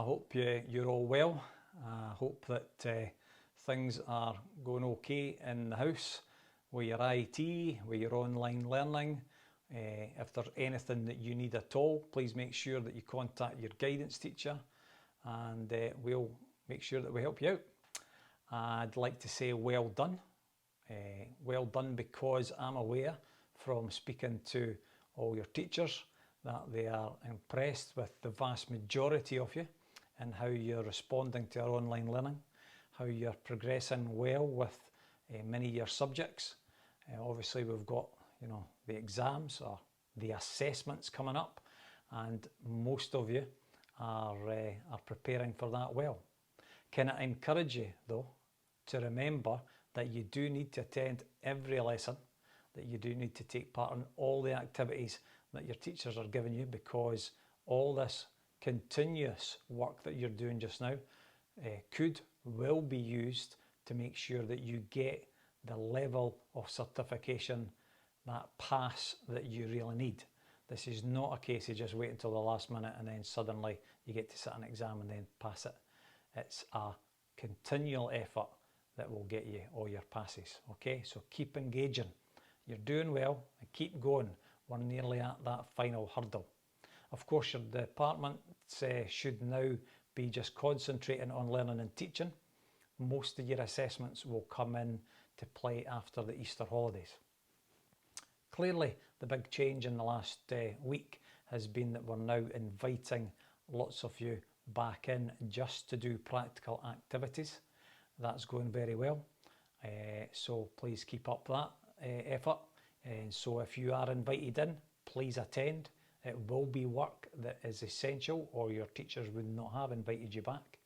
hope you're all well. I hope that things are going okay in the house with your IT, with your online learning. If there's anything that you need at all, please make sure that you contact your guidance teacher and we'll make sure that we help you out. I'd like to say well done. Well done, because I'm aware from speaking to all your teachers that they are impressed with the vast majority of you and how you're responding to our online learning, how you're progressing well with many of your subjects. Obviously we've got the exams or the assessments coming up, and most of you are preparing for that well. Can I encourage you though to remember that you do need to attend every lesson, that you do need to take part in all the activities that your teachers are giving you, because all this continuous work that you're doing just now will be used to make sure that you get the level of certification, that pass that you really need. This is not a case of just wait until the last minute and then suddenly you get to sit an exam and then pass it. It's a continual effort that will get you all your passes. Okay, so keep engaging. You're doing well and keep going. We're nearly at that final hurdle. Of course, your departments should now be just concentrating on learning and teaching. Most of your assessments will come in to play after the Easter holidays. Clearly, the big change in the last week has been that we're now inviting lots of you back in just to do practical activities. That's going very well. So please keep up that effort. And so if you are invited in, please attend. It will be work that is essential, or your teachers would not have invited you back.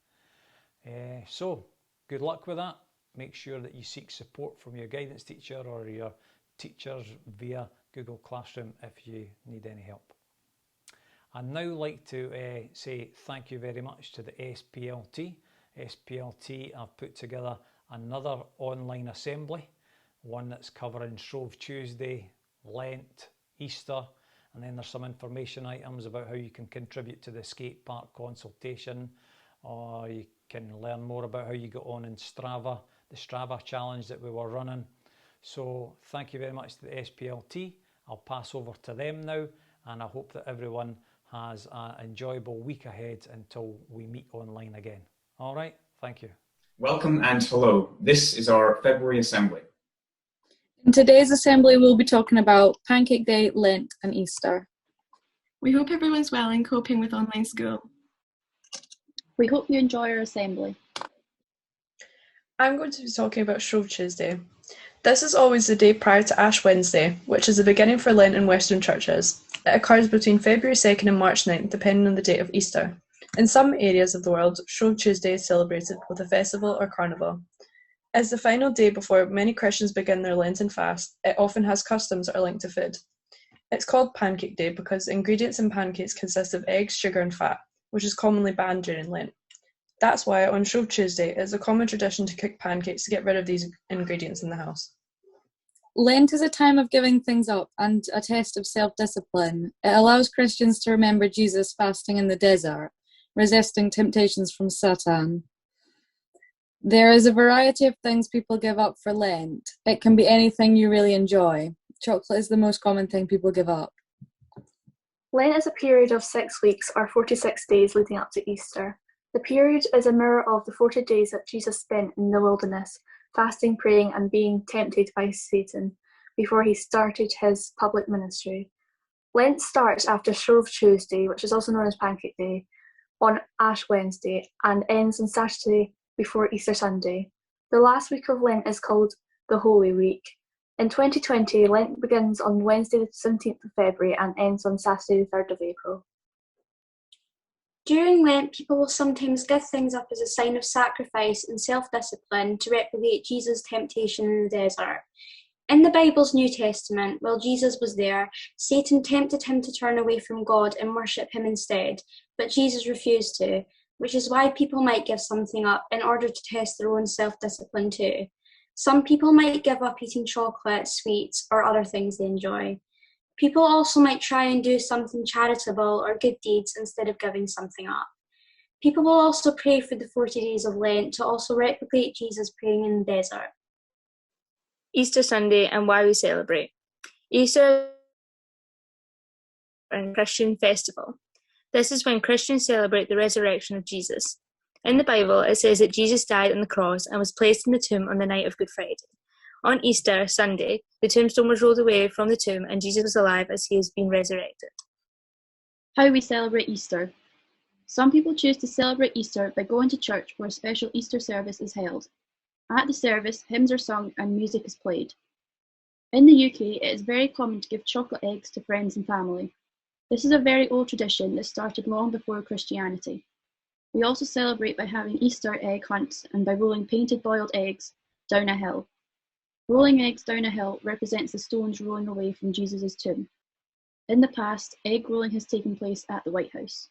So good luck with that. Make sure that you seek support from your guidance teacher or your teachers via Google Classroom if you need any help. I'd now like to say thank you very much to the SPLT. SPLT have put together another online assembly, one that's covering Shrove Tuesday, Lent, Easter, and then there's some information items about how you can contribute to the skate park consultation, or you can learn more about how you got on in Strava, the Strava challenge that we were running. So thank you very much to the SPLT. I'll pass over to them now, and I hope that everyone has an enjoyable week ahead until we meet online again. All right, thank you. Welcome and hello. This is our February Assembly. In today's assembly, we'll be talking about Pancake Day, Lent and Easter. We hope everyone's well and coping with online school. We hope you enjoy our assembly. I'm going to be talking about Shrove Tuesday. This is always the day prior to Ash Wednesday, which is the beginning for Lent in Western churches. It occurs between February 2nd and March 9th, depending on the date of Easter. In some areas of the world, Shrove Tuesday is celebrated with a festival or carnival. As the final day before many Christians begin their Lenten fast, it often has customs that are linked to food. It's called Pancake Day because ingredients in pancakes consist of eggs, sugar and fat, which is commonly banned during Lent. That's why on Shrove Tuesday it is a common tradition to cook pancakes to get rid of these ingredients in the house. Lent is a time of giving things up and a test of self-discipline. It allows Christians to remember Jesus fasting in the desert, resisting temptations from Satan. There is a variety of things people give up for Lent. It can be anything you really enjoy. Chocolate is the most common thing people give up. Lent is a period of 6 weeks or 46 days leading up to Easter. The period is a mirror of the 40 days that Jesus spent in the wilderness, fasting, praying and being tempted by Satan before he started his public ministry. Lent starts after Shrove Tuesday, which is also known as Pancake Day, on Ash Wednesday and ends on Saturday before Easter Sunday. The last week of Lent is called the Holy Week. In 2020, Lent begins on Wednesday the 17th of February and ends on Saturday the 3rd of April. During Lent, people will sometimes give things up as a sign of sacrifice and self-discipline to replicate Jesus' temptation in the desert. In the Bible's New Testament, while Jesus was there, Satan tempted him to turn away from God and worship him instead, but Jesus refused to, which is why people might give something up in order to test their own self-discipline too. Some people might give up eating chocolate, sweets, or other things they enjoy. People also might try and do something charitable or good deeds instead of giving something up. People will also pray for the 40 days of Lent to also replicate Jesus praying in the desert. Easter Sunday and why we celebrate. Easter is a Christian festival. This is when Christians celebrate the resurrection of Jesus. In the Bible, it says that Jesus died on the cross and was placed in the tomb on the night of Good Friday. On Easter Sunday, the tombstone was rolled away from the tomb and Jesus was alive as he has been resurrected. How we celebrate Easter. Some people choose to celebrate Easter by going to church where a special Easter service is held. At the service, hymns are sung and music is played. In the UK, it is very common to give chocolate eggs to friends and family. This is a very old tradition that started long before Christianity. We also celebrate by having Easter egg hunts and by rolling painted boiled eggs down a hill. Rolling eggs down a hill represents the stones rolling away from Jesus' tomb. In the past, egg rolling has taken place at the White House.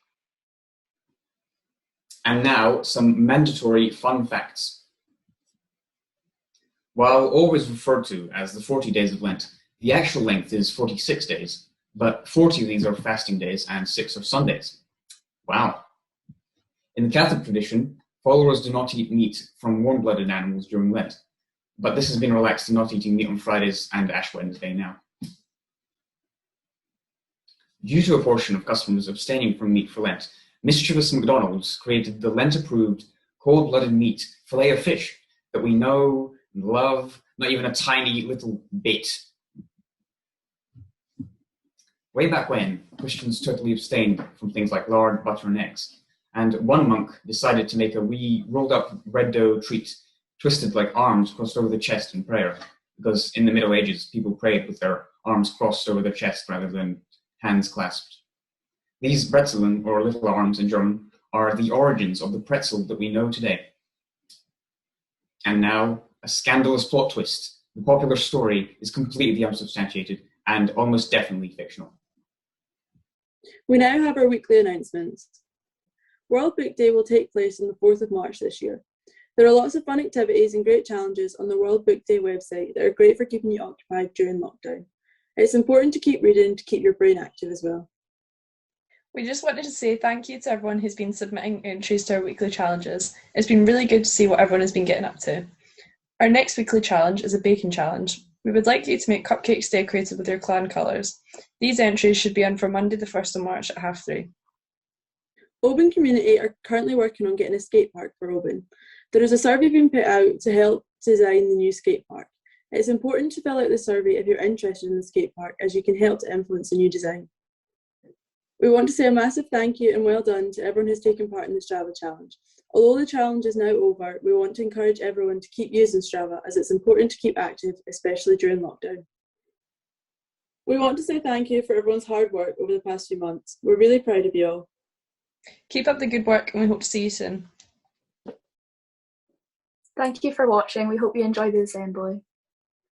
And now, some mandatory fun facts. While always referred to as the 40 days of Lent, the actual length is 46 days, but 40 of these are fasting days and 6 are Sundays. Wow. In the Catholic tradition, followers do not eat meat from warm-blooded animals during Lent, but this has been relaxed to not eating meat on Fridays and Ash Wednesday now. Due to a portion of customers abstaining from meat for Lent, mischievous McDonald's created the Lent-approved cold-blooded meat fillet of fish that we know and love, not even a tiny little bit. Way back when, Christians totally abstained from things like lard, butter, and eggs, and one monk decided to make a wee rolled-up bread dough treat twisted like arms crossed over the chest in prayer, because in the Middle Ages, people prayed with their arms crossed over their chest rather than hands clasped. These Brezeln, or little arms in German, are the origins of the pretzel that we know today. And now, a scandalous plot twist. The popular story is completely unsubstantiated and almost definitely fictional. We now have our weekly announcements. World Book Day will take place on the 4th of March this year. There are lots of fun activities and great challenges on the World Book Day website that are great for keeping you occupied during lockdown. It's important to keep reading to keep your brain active as well. We just wanted to say thank you to everyone who's been submitting entries to our weekly challenges. It's been really good to see what everyone has been getting up to. Our next weekly challenge is a baking challenge. We would like you to make cupcakes decorated with your clan colours. These entries should be in for Monday the 1st of March at 3:30. Oban Community are currently working on getting a skate park for Oban. There is a survey being put out to help design the new skate park. It's important to fill out the survey if you're interested in the skate park, as you can help to influence the new design. We want to say a massive thank you and well done to everyone who's taken part in the Strava challenge. Although the challenge is now over, we want to encourage everyone to keep using Strava, as it's important to keep active, especially during lockdown. We want to say thank you for everyone's hard work over the past few months. We're really proud of you all. Keep up the good work and we hope to see you soon. Thank you for watching. We hope you enjoyed the assembly.